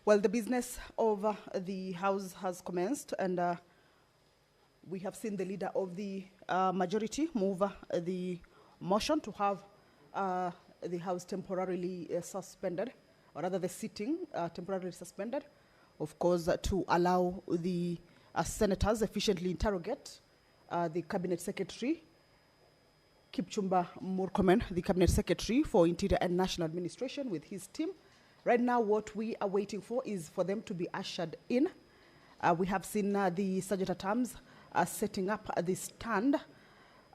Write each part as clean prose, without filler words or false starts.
Well, the business of the House has commenced, and we have seen the leader of the majority move the motion to have the House temporarily suspended, or rather the sitting temporarily suspended, of course, to allow the senators efficiently interrogate the Cabinet Secretary, Kipchumba Murkomen, the Cabinet Secretary for Interior and National Administration, with his team. Right now, what we are waiting for is for them to be ushered in. We have seen the Sergeant-at-Arms setting up the stand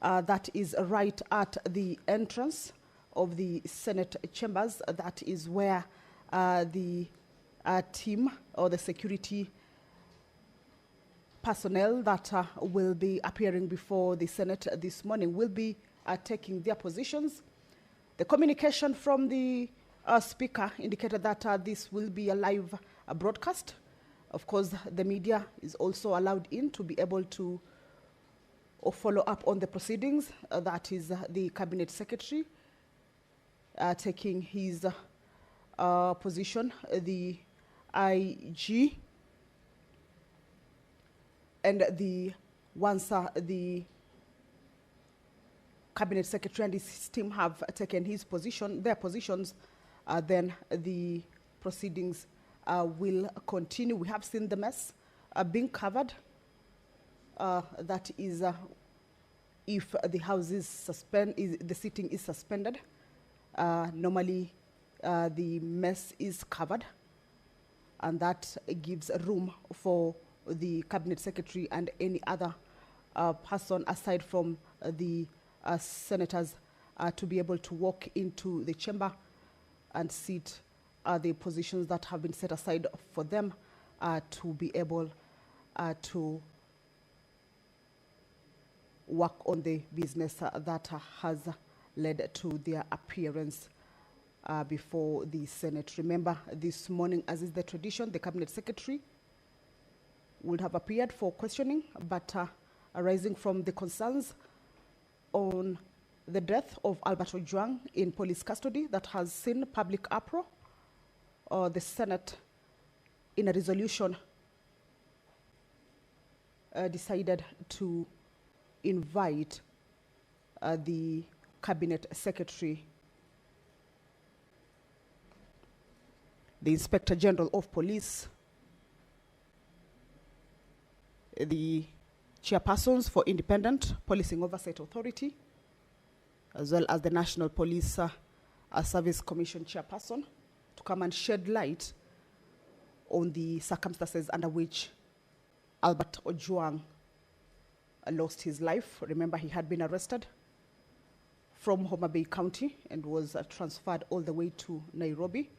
that is right at the entrance of the Senate chambers. That is where the team or the security personnel that will be appearing before the Senate this morning will be taking their positions. The communication from the Speaker indicated that this will be a live broadcast. Of course, the media is also allowed in to be able to follow up on the proceedings. That is the Cabinet Secretary taking his position, the IG, and once the Cabinet Secretary and his team have taken their positions, then the proceedings will continue. We have seen the mess being covered. That is, if the House is the sitting is suspended, normally the mess is covered, and that gives room for the Cabinet Secretary and any other person aside from the senators to be able to walk into the chamber and sit the positions that have been set aside for them to be able to work on the business that has led to their appearance before the Senate. Remember, this morning, as is the tradition, the Cabinet Secretary would have appeared for questioning, but arising from the concerns on the death of Albert Ojwang in police custody that has seen public uproar, the Senate, in a resolution, decided to invite the Cabinet Secretary, the Inspector General of Police, the chairpersons for Independent Policing Oversight Authority, as well as the National Police Service Commission chairperson, to come and shed light on the circumstances under which Albert Ojwang lost his life. Remember, he had been arrested from Homa Bay County and was transferred all the way to Nairobi.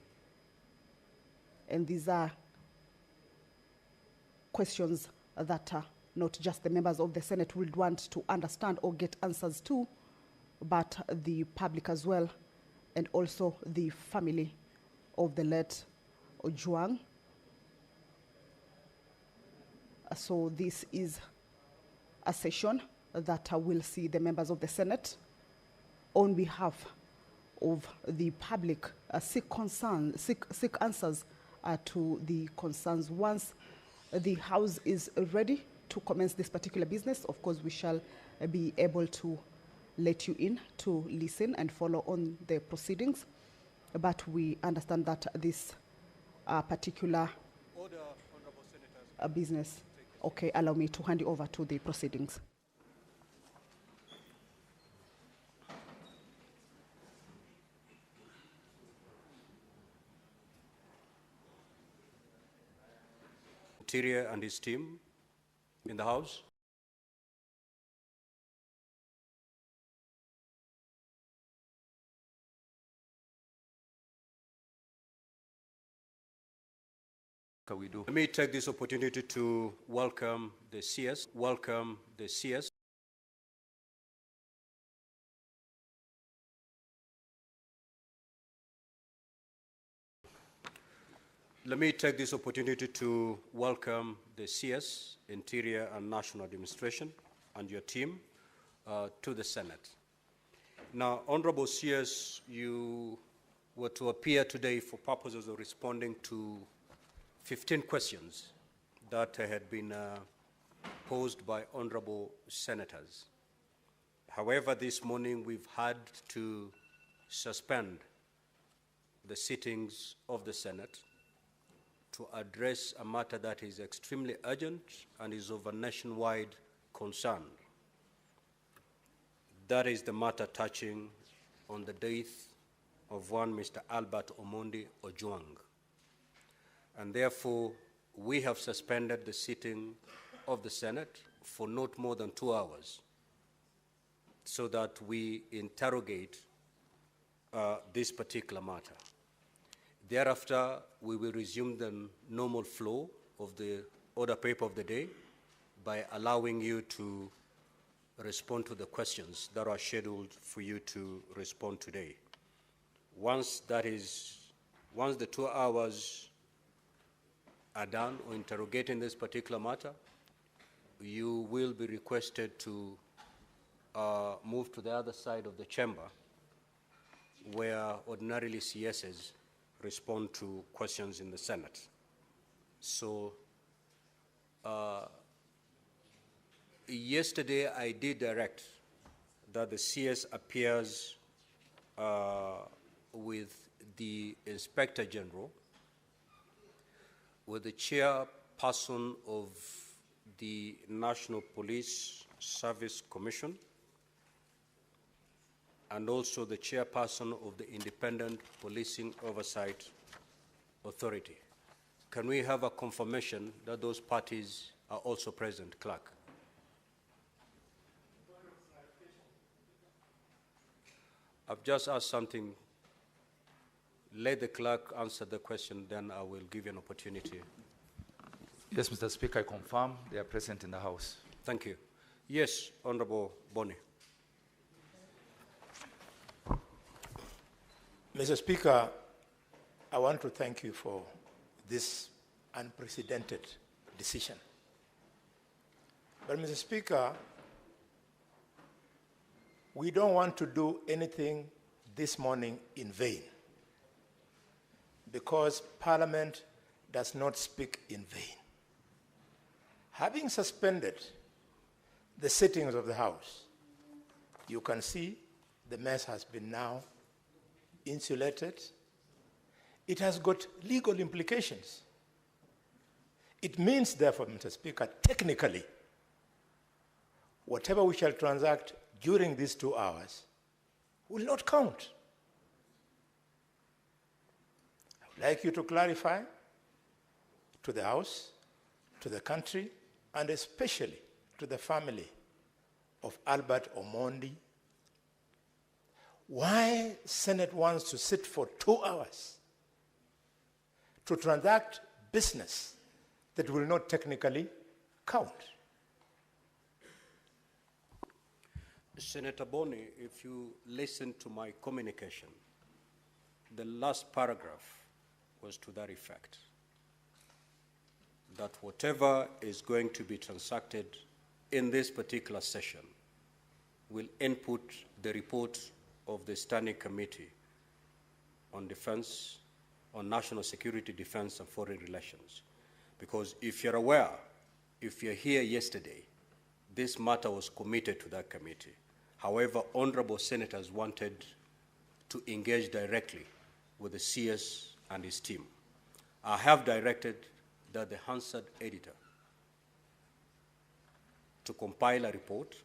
And these are questions that not just the members of the Senate would want to understand or get answers to, but the public as well, and also the family of the late Ojwang. So this is a session that will see the members of the Senate, on behalf of the public, seek answers to the concerns. Once the House is ready to commence this particular business, of course, we shall be able to let you in to listen and follow on the proceedings. But we understand that this particular business. Okay, allow me to hand you over to the proceedings. Interior and his team in the House. We do. Let me take this opportunity to welcome the CS. Welcome the CS. Let me take this opportunity to welcome the CS, Interior and National Administration, and your team to the Senate. Now, Honorable CS, you were to appear today for purposes of responding to 15 questions that had been posed by honorable senators. However, this morning we've had to suspend the sittings of the Senate to address a matter that is extremely urgent and is of a nationwide concern. That is the matter touching on the death of one Mr. Albert Omondi Ojwang. And therefore, we have suspended the sitting of the Senate for not more than 2 hours so that we interrogate this particular matter. Thereafter, we will resume the normal flow of the order paper of the day by allowing you to respond to the questions that are scheduled for you to respond today. Once the 2 hours are done or interrogating this particular matter, you will be requested to move to the other side of the chamber where ordinarily CSs respond to questions in the Senate. So yesterday I did direct that the CS appears with the Inspector General, with the chairperson of the National Police Service Commission, and also the chairperson of the Independent Policing Oversight Authority. Can we have a confirmation that those parties are also present, Clerk? I've just asked something. Let the clerk answer the question, then I will give you an opportunity. Yes, Mr. Speaker, I confirm they are present in the House. Thank you. Yes, Honorable Boni. Mr. Speaker, I want to thank you for this unprecedented decision. But, Mr. Speaker, we don't want to do anything this morning in vain, because Parliament does not speak in vain. Having suspended the sittings of the House, you can see the mess has been now insulated. It has got legal implications. It means, therefore, Mr. Speaker, technically, whatever we shall transact during these 2 hours will not count. I would like you to clarify to the House, to the country, and especially to the family of Albert Omondi, why Senate wants to sit for 2 hours to transact business that will not technically count. Senator Boni, if you listen to my communication, the last paragraph was to that effect, that whatever is going to be transacted in this particular session will input the report of the Standing Committee on Defense, on National Security, Defense, and Foreign Relations. Because if you're aware, if you're here yesterday, this matter was committed to that committee. However, honorable senators wanted to engage directly with the CS and his team. I have directed that the Hansard editor to compile a report,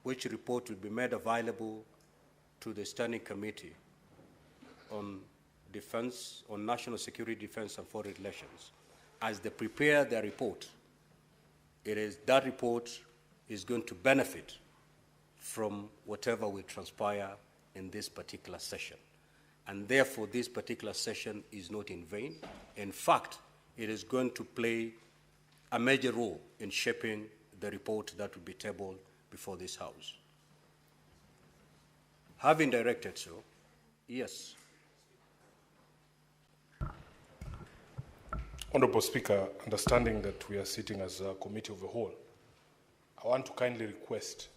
which report will be made available to the Standing Committee on Defense, on National Security, Defense, and Foreign Relations. As they prepare their report, that report is going to benefit from whatever will transpire in this particular session. And therefore, this particular session is not in vain. In fact, it is going to play a major role in shaping the report that will be tabled before this House. Having directed so, yes. Honorable Speaker, understanding that we are sitting as a committee of the whole, I want to kindly request